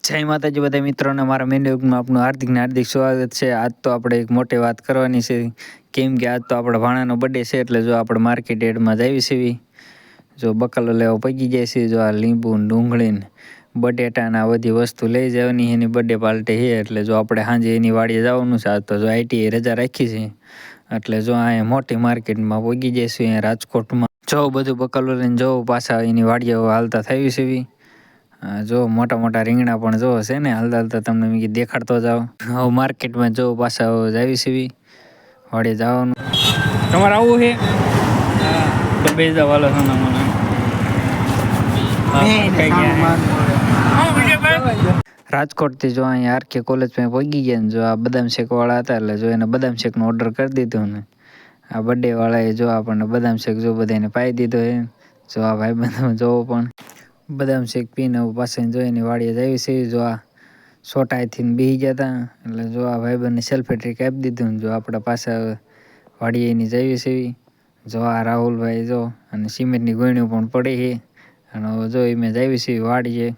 જય માતાજી બધા મિત્રોને મારા મેન યુગમાં આપનું હાર્દિક સ્વાગત છે। આજ તો આપણે એક મોટી વાત કરવાની છે, કેમ કે આજ તો આપણા ભાણાનો બર્થડે છે, એટલે જો આપણે માર્કેટ યાર્ડમાં જઈએ છીએ, જો બકાલો લેવા પગી જાય છે, જો આ લીંબુ ડુંગળી બટેટા ને આ બધી વસ્તુ લઈ જવાની એની બર્થડે પાર્ટી છે, એટલે જો આપણે સાંજે એની વાડીએ જવાનું છે। આજ તો જો આઈટીએ રજા રાખી છે, એટલે જો અહીંયા મોટી માર્કેટમાં પગી જઈશું અહીંયા રાજકોટમાં। જો બધું બકાલો લઈને જો પાછા એની વાડીએ હાલતા થયું છે। જો મોટા મોટા રીંગણા પણ જો છે ને હાલતા હાલતા તમને મેં દેખાડતો જાવ। હવે માર્કેટમાં જો પાછા જાવી છે વાડીએ જવાનું। તમારે આવું છે? તો બે જાવ હાલો સોના મને। રાજકોટથી જો અહીંયા આરકે કોલેજમાં પહોંચી ગયા ને જો આ બદામ શેકવાળા હતા, એટલે જો એને બદામ શેકનો ઓર્ડર કરી દીધો ને આ બર્થડે વાળાએ જો આપણને બદામ શેક જો બધાને પાઈ દીધો છે। જો આ ભાઈ બંધ જોવો પણ બદામ શેક પીને પાછળ જો એની વાડીએ જાવી છે। જો આ સોટાઈથી બેસી ગયા હતા, એટલે જો આ ભાઈબંધને સેલ્ફી ટ્રીક આપી દીધું ને જો આપણા પાછા વાડીએ એની જાવી છે। જો આ રાહુલભાઈ જો અને સિમેન્ટની ગોળીઓ પણ પડી છે, અને જો એમ જાવી છે વાડીએ।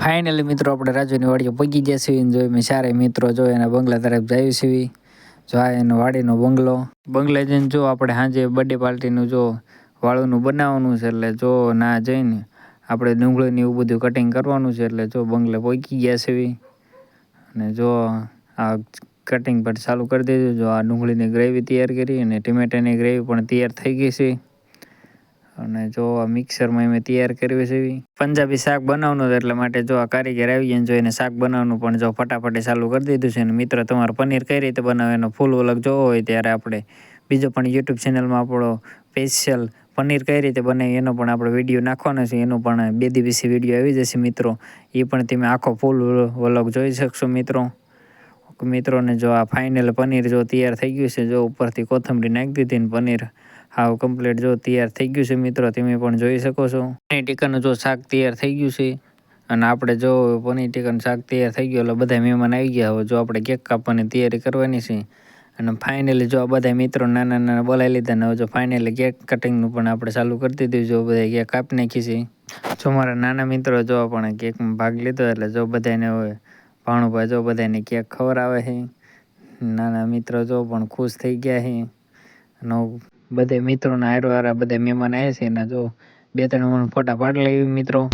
ફાઇનલી મિત્રો આપણે રાજુની વાડીએ પગી ગયા છીએ, જો મેં સારા મિત્રો જો એના બંગલા તરફ જાય છીએ। જો આ એનો વાડીનો બંગલા જઈને જો આપણે સાંજે બર્થડે પાર્ટીનું જો વાળુનું બનાવવાનું છે, એટલે જો ના જઈને આપણે ડુંગળીને એવું બધું કટિંગ કરવાનું છે, એટલે જો બંગલે પહોંચી ગયા છીએ। અને જો આ કટિંગ પર ચાલુ કરી દીધું। જો આ ડુંગળીની ગ્રેવી તૈયાર કરી અને ટમેટાની ગ્રેવી પણ તૈયાર થઈ ગઈ છે, અને જો આ મિક્સરમાં મેં તૈયાર કર્યું છે। પંજાબી શાક બનાવવાનું છે, એટલે માટે જો આ કારીગર આવી ગયા જો એને શાક બનાવવાનું પણ જો ફટાફટ ચાલુ કરી દીધું છે। અને મિત્રો તમારે પનીર કઈ રીતે બનાવે એનો ફૂલ વ્લોગ જોવો હોય ત્યારે આપણે બીજો પણ યુટ્યુબ ચેનલમાં આપણો સ્પેશિયલ પનીર કઈ રીતે બનાવી એનો પણ આપણે વિડીયો નાખવાનો છે, એનો પણ 2 દિવસે વિડીયો આવી જશે મિત્રો, એ પણ તમે આખો ફૂલ વ્લોગ જોઈ શકશો મિત્રોને। જો આ ફાઇનલ પનીર જો તૈયાર થઈ ગયું છે, જો ઉપરથી કોથમરી નાખી દીધી ને પનીર હાવ કમ્પ્લીટ જો તૈયાર થઈ ગયું છે મિત્રો, તમે પણ જોઈ શકો છો। પનીર ટીકાનું જો શાક તૈયાર થઈ ગયું છે, અને આપણે જો પનીર ટીકાનું શાક તૈયાર થઈ ગયું એટલે બધા મહેમાન આવી ગયા। હવે જો આપણે કેક કાપવાની તૈયારી કરવાની છે, અને ફાઇનલી જો આ બધા મિત્રો નાના નાના બોલાવી લીધા ને હવે જો ફાઇનલી કેક કટિંગનું પણ આપણે ચાલુ કરી દીધું। જો બધા કેક કાપી નાખી છે, જો મારા નાના મિત્રો જો પણ કેકમાં ભાગ લીધો, એટલે જો બધાને હવે ભાણુભાઈ જો બધાને કેક ખવડાવે છે। નાના મિત્રો જો પણ ખુશ થઈ ગયા છે, અને બધા મિત્રોના હારા બધા મહેમાન આવ્યા છે, એના જો 2-3 ફોટા પાડી લઈએ મિત્રો।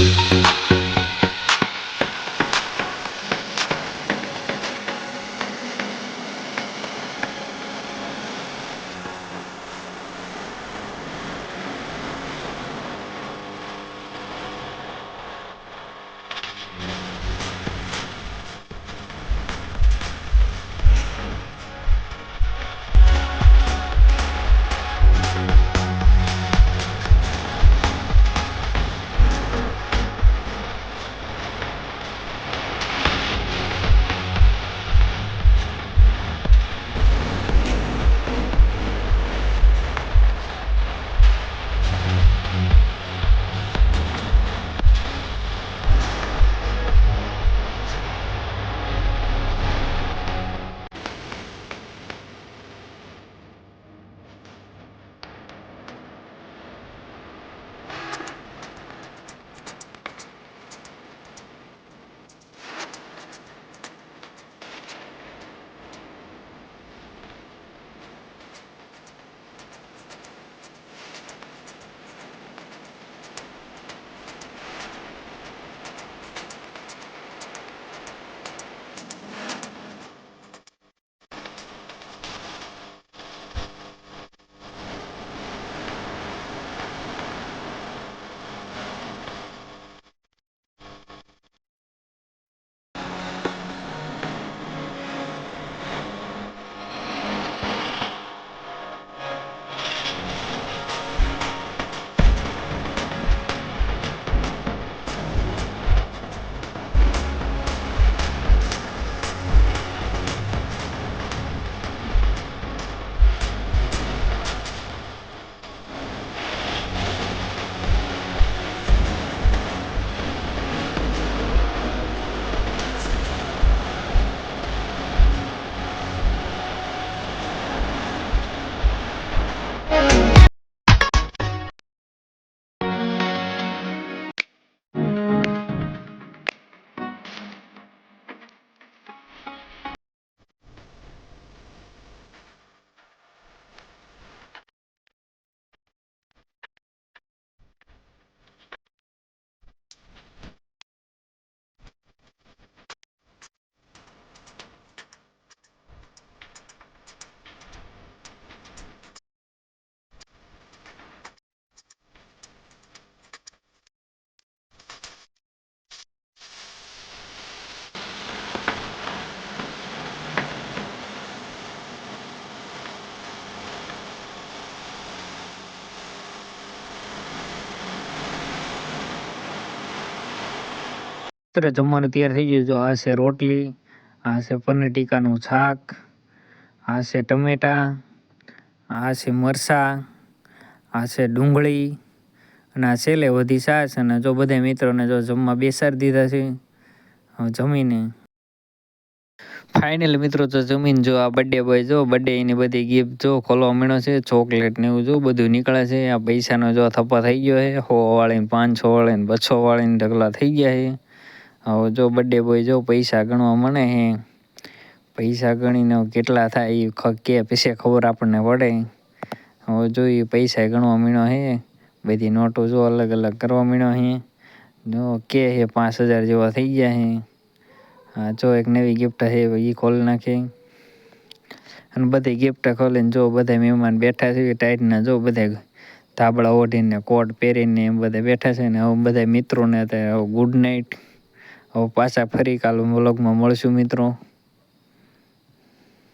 અત્યારે જમવાનું તૈયાર થઈ ગયું. જો આ છે રોટલી, આ છે પનીર ટીકાનું શાક, આ છે ટમેટા, આ છે મરચાં, આ છે ડુંગળી અને આ છેલ્લે વધી છાશ. અને જો બધા મિત્રોને જો જમવા બેસાડી દીધા છે. હવે જમીને ફાઇનલી મિત્રો તો જમીન જો આ બર્થડે બોય જો બર્થડે એની બધી ગિફ્ટ જો ખોલવા માંડ્યો છે. ચોકલેટ ને એવું જો બધું નીકળે છે. આ પૈસાનો જો થપ્પા થઈ ગયો છે. 100 વાળીને 500 વાળીને 200 વાળીને ઢગલા થઈ ગયા છે. હવે જો બર્થડે બોય જો પૈસા ગણવા મને હે. પૈસા ગણીને કેટલા થાય એ કે પછી ખબર આપણને પડે. હવે જો એ પૈસા ગણવા માંડ્યો છે. બધી નોટો જો અલગ અલગ કરવા માંડ્યો છે. જો કે 5000 જેવા થઈ ગયા છે. હા જો એક નવી ગિફ્ટ છે એ ખોલી નાખી. અને બધી ગિફ્ટ ખોલીને જો બધા મહેમાન બેઠા છે ટાઈટના જો બધા ધાબળા ઓઢીને કોટ પહેરીને એમ બધા બેઠા છે. ને હવે બધા મિત્રોને અત્યારે ગુડ નાઇટ. હવે પાછા ફરી કાલ વ્લોગમાં મળશું મિત્રો.